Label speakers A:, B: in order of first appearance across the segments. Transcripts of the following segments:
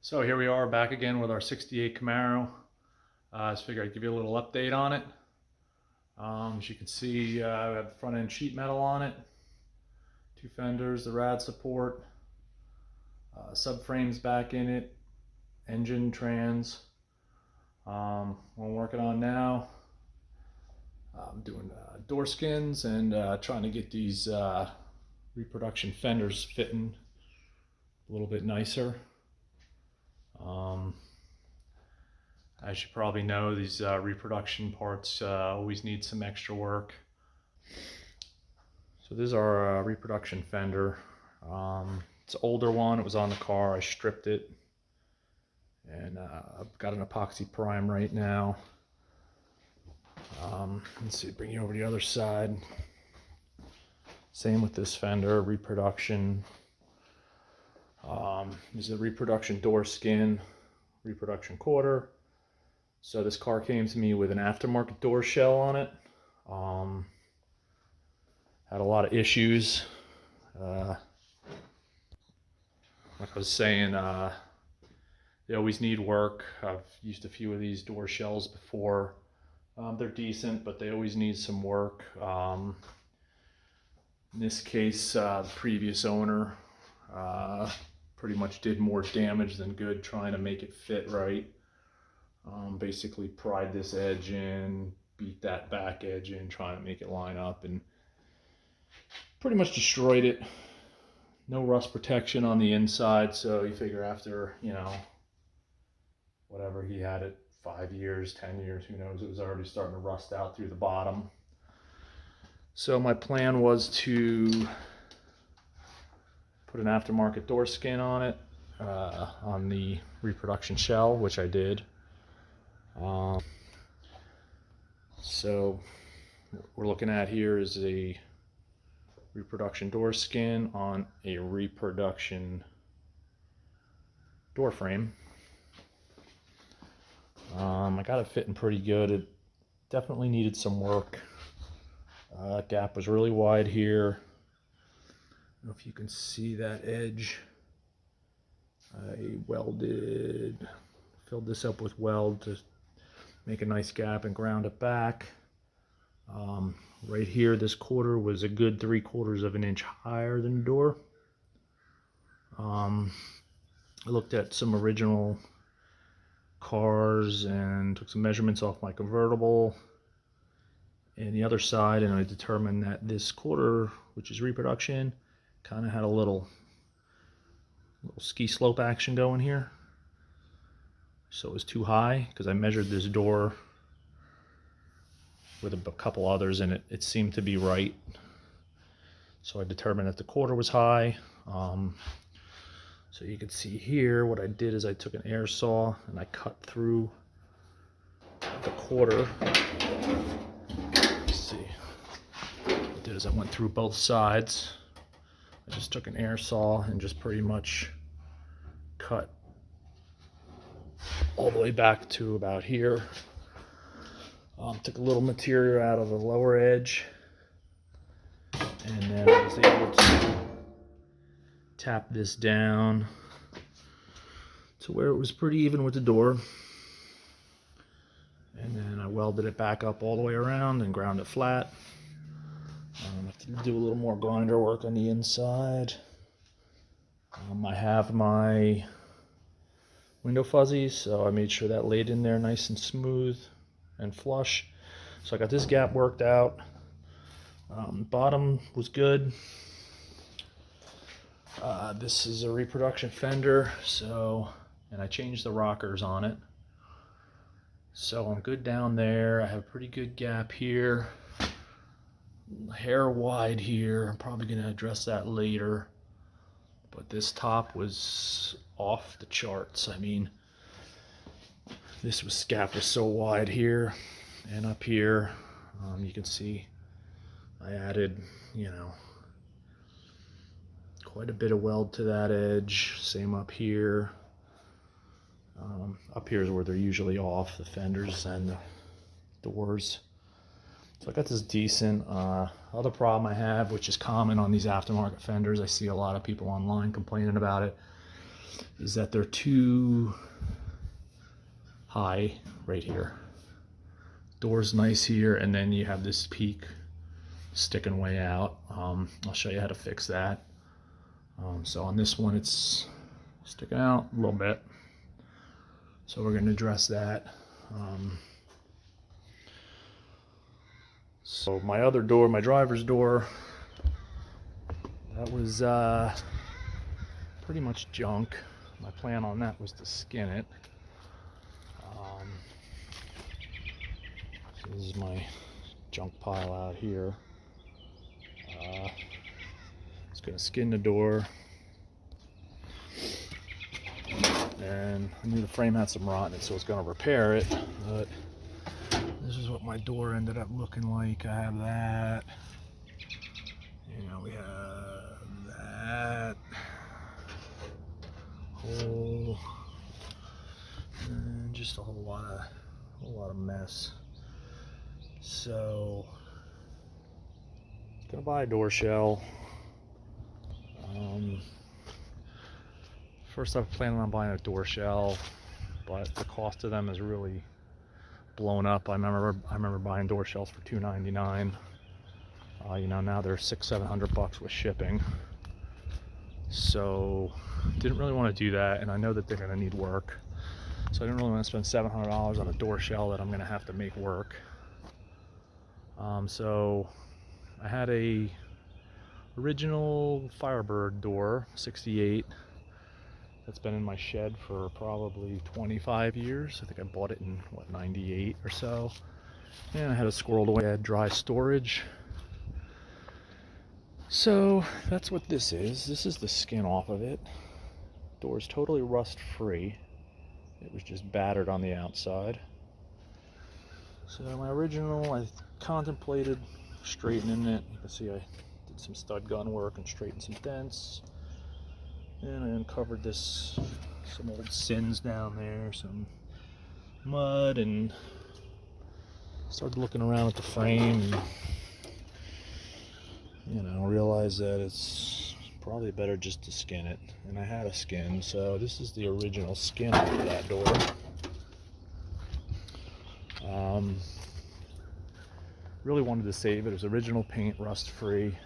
A: So here we are back again with our 68 Camaro. I just figured I'd give you a little update on it. As you can see, I have front end sheet metal on it, two fenders, the rad support, subframes back in it, engine, trans. What I'm working on now, I'm doing door skins and trying to get these reproduction fenders fitting a little bit nicer. As you probably know, these reproduction parts always need some extra work. So this is our reproduction fender. It's an older one. It was on the car. I stripped it, and I've got an epoxy prime right now. Let's see, bring you over to the other side. Same with this fender, reproduction. This is a reproduction door skin, reproduction quarter. So this car came to me with an aftermarket door shell on it. Had a lot of issues. Like I was saying, they always need work. I've used a few of these door shells before. They're decent, but they always need some work. In this case, the previous owner pretty much did more damage than good trying to make it fit right. Basically pried this edge in, beat that back edge in, trying to make it line up, and pretty much destroyed it. No rust protection on the inside, so you figure after, whatever he had it, 5 years, 10 years, who knows, it was already starting to rust out through the bottom. So my plan was to put an aftermarket door skin on it, on the reproduction shell, which I did. So what we're looking at here is a reproduction door skin on a reproduction door frame. I got it fitting pretty good. It definitely needed some work. Gap was really wide here. I don't know if you can see that edge. I filled this up with weld to make a nice gap and ground it back. Right here, this quarter was a good 3/4 of an inch higher than the door. I looked at some original cars and took some measurements off my convertible and the other side, and I determined that this quarter, which is reproduction, kind of had a little ski slope action going here. So it was too high, because I measured this door with a couple others and it seemed to be right. So I determined that the quarter was high. So you can see here, what I did is I took an air saw and I cut through the quarter. Let's see. What I did is I went through both sides. I just took an air saw and just pretty much cut all the way back to about here. Took a little material out of the lower edge, and then I was able to tap this down to where it was pretty even with the door, and then I welded it back up all the way around and ground it flat. I have to do a little more grinder work on the inside. I have my window fuzzies, so I made sure that laid in there nice and smooth and flush. So I got this gap worked out. Bottom was good. This is a reproduction fender, and I changed the rockers on it. So I'm good down there. I have a pretty good gap here. Hair wide here. I'm probably going to address that later. But this top was off the charts. I mean, this gap was so wide here and up here. You can see I added, quite a bit of weld to that edge. Same up here. Up here is where they're usually off, the fenders and the doors. So I got this decent. Other problem I have, which is common on these aftermarket fenders, I see a lot of people online complaining about it. is that they're too high right here. Door's nice here, and then you have this peak sticking way out. I'll show you how to fix that. So on this one, it's sticking out a little bit. So we're going to address that. So my other door, my driver's door, that was pretty much junk. My plan on that was to skin it. So this is my junk pile out here. It's going to skin the door. And I knew the frame had some rot in it, so I was going to repair it. But this is what my door ended up looking like. I have that. You know, we have that hole, and just a whole lot of mess. So, gonna buy a door shell. First, I was planning on buying a door shell, but the cost of them is really blown up. I remember buying door shells for $2.99. You know, now they're $600-700 with shipping. So, didn't really want to do that, and I know that they're gonna need work. So I didn't really want to spend $700 on a door shell that I'm gonna have to make work. So I had a original Firebird door, 68. That's been in my shed for probably 25 years. I think I bought it in, what, 98 or so. And I had it squirreled away. I had dry storage. So that's what this is. This is the skin off of it. Door's totally rust free. It was just battered on the outside. So my original, I contemplated straightening it. You can see I did some stud gun work and straightened some dents. And I uncovered some old sins down there, some mud, and started looking around at the frame and, you know, realized that it's probably better just to skin it. And I had a skin, so this is the original skin of that door. Really wanted to save it. It was original paint, rust free.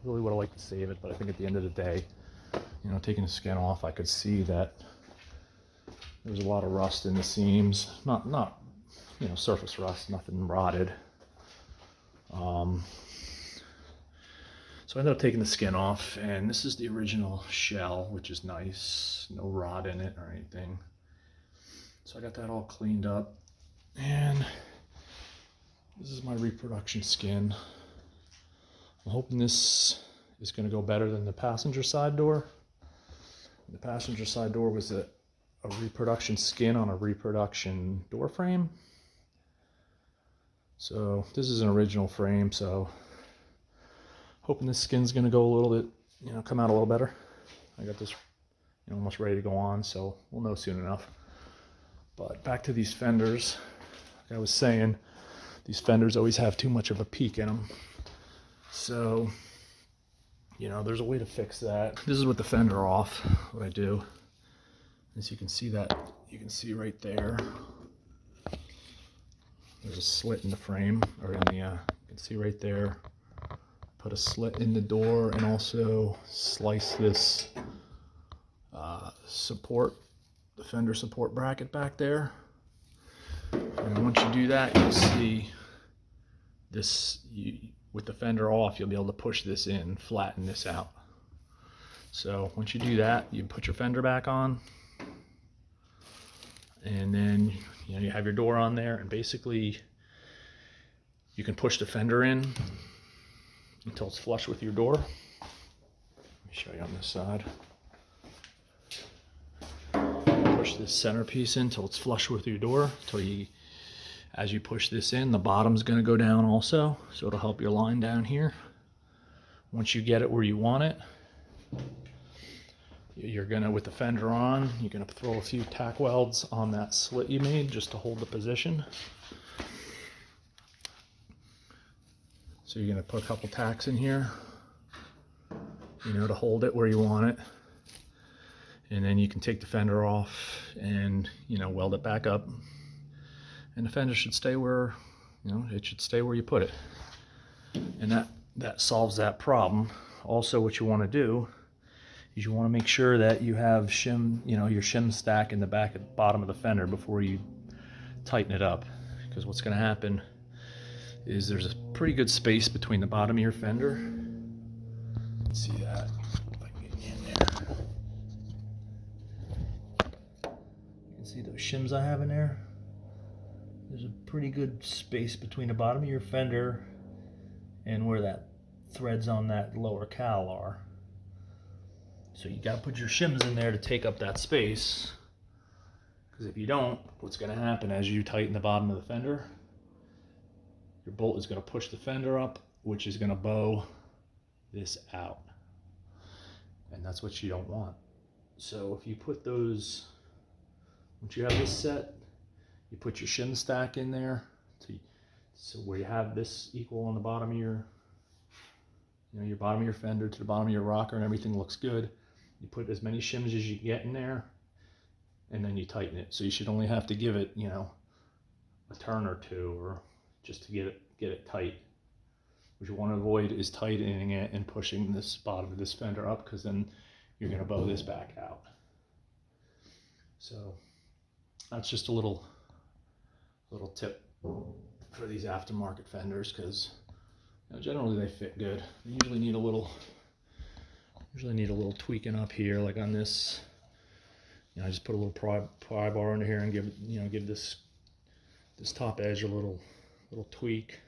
A: Really would have liked to save it, but I think at the end of the day, you know, taking the skin off, I could see that there was a lot of rust in the seams. Not you know, surface rust, nothing rotted. So I ended up taking the skin off, and this is the original shell, which is nice. No rot in it or anything. So I got that all cleaned up, and this is my reproduction skin. I'm hoping this is going to go better than the passenger side door. The passenger side door was a reproduction skin on a reproduction door frame. So this is an original frame, so hoping this skin's going to go a little bit, you know, come out a little better. I got this, you know, almost ready to go on, so we'll know soon enough. But back to these fenders. Like I was saying, these fenders always have too much of a peak in them. So, you know, there's a way to fix that. This is with the fender off, what I do. As you can see that, you can see right there, there's a slit in the frame, or in the, you can see right there, put a slit in the door, and also slice this support, the fender support bracket back there. And once you do that, you'll see this, with the fender off, you'll be able to push this in, flatten this out. So once you do that, you put your fender back on, and then, you know, you have your door on there, and basically you can push the fender in until it's flush with your door. Let me show you on this side. Push this centerpiece in until it's flush with your door, until you, as you push this in, the bottom's going to go down also, so it'll help your line down here. Once you get it where you want it, you're gonna, with the fender on, you're gonna throw a few tack welds on that slit you made just to hold the position. So you're gonna put a couple tacks in here, you know, to hold it where you want it. And then you can take the fender off and, you know, weld it back up. And the fender should stay where, you know, it should stay where you put it. And that solves that problem. Also, what you want to do is you want to make sure that you have shim, you know, your shim stack in the back at the bottom of the fender before you tighten it up. Because what's going to happen is there's a pretty good space between the bottom of your fender. Let's see that. If I can get in there. You can see those shims I have in there. There's a pretty good space between the bottom of your fender and where that threads on that lower cowl are. So you got to put your shims in there to take up that space, because if you don't, what's going to happen as you tighten the bottom of the fender, your bolt is going to push the fender up, which is going to bow this out, and that's what you don't want. So if you put those, once you have this set, you put your shim stack in there, so where you have this equal on the bottom of your, you know, your bottom of your fender to the bottom of your rocker, and everything looks good. You put as many shims as you get in there, and then you tighten it. So you should only have to give it, you know, a turn or two, or just to get it tight. What you want to avoid is tightening it and pushing this bottom of this fender up, because then you're going to bow this back out. So that's just a little tip for these aftermarket fenders, because, you know, generally they fit good. They usually need a little tweaking up here, like on this. You know, I just put a little pry bar under here and give this top edge a little tweak.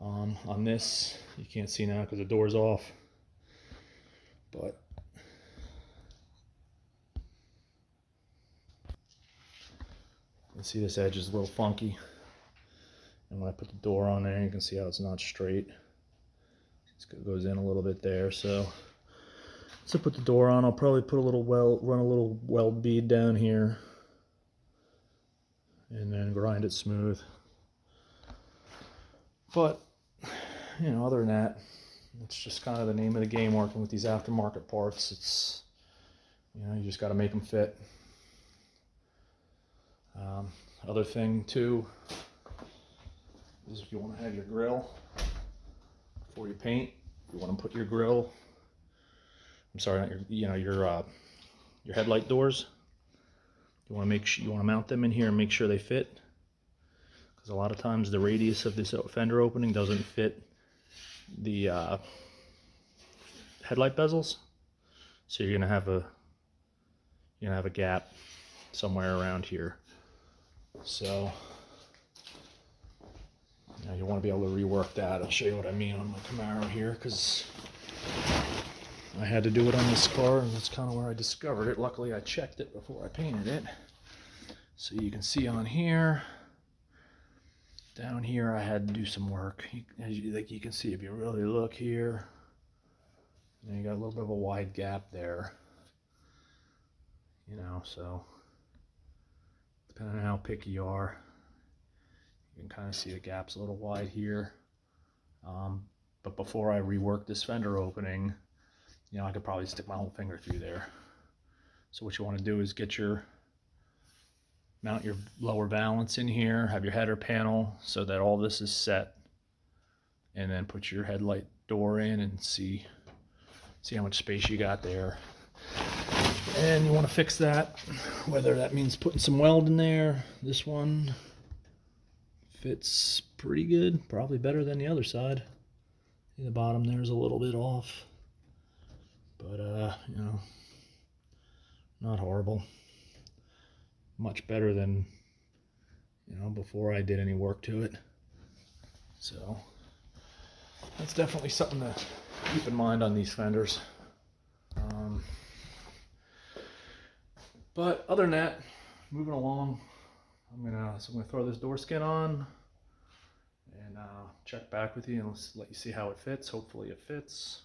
A: On this, you can't see now because the door's off, but you can see this edge is a little funky. And when I put the door on there, you can see how it's not straight. It goes in a little bit there. So once I put the door on, I'll probably put run a little weld bead down here, and then grind it smooth. But, you know, other than that, it's just kind of the name of the game working with these aftermarket parts. It's, you know, you just got to make them fit. Other thing too is if you want to have your grill before you paint, you want to put your grill, I'm sorry, not your headlight doors. You want to mount them in here and make sure they fit, because a lot of times the radius of this fender opening doesn't fit the headlight bezels, so you're gonna have a gap somewhere around here. So you want to be able to rework that. I'll show you what I mean on my Camaro here, because I had to do it on this car, and that's kind of where I discovered it. Luckily I checked it before I painted it. So you can see on here, down here I had to do some work. You can see, if you really look here, you got a little bit of a wide gap there. You know, so depending on how picky you are, you can kind of see the gap's a little wide here. But before I rework this fender opening, you know, I could probably stick my whole finger through there. So what you want to do is mount your lower valance in here, have your header panel so that all this is set, and then put your headlight door in and see how much space you got there. And you want to fix that, whether that means putting some weld in there. This one fits pretty good, probably better than the other side. The bottom there is a little bit off, but you know, not horrible. Much better than, you know, before I did any work to it. So that's definitely something to keep in mind on these fenders. But other than that, moving along, I'm gonna throw this door skin on and check back with you and let you see how it fits. Hopefully it fits.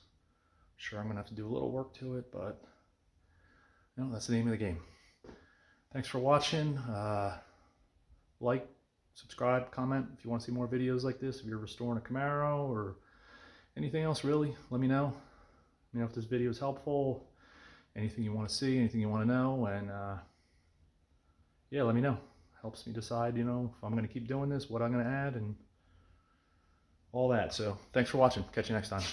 A: Sure, I'm gonna have to do a little work to it, but you know, that's the name of the game. Thanks for watching. Like, subscribe, comment if you want to see more videos like this. If you're restoring a Camaro or anything else, really, let me know. Let me know if this video is helpful. anything you want to see, anything you want to know, and yeah, let me know. Helps me decide, you know, if I'm going to keep doing this, what I'm going to add, and all that. So thanks for watching. Catch you next time.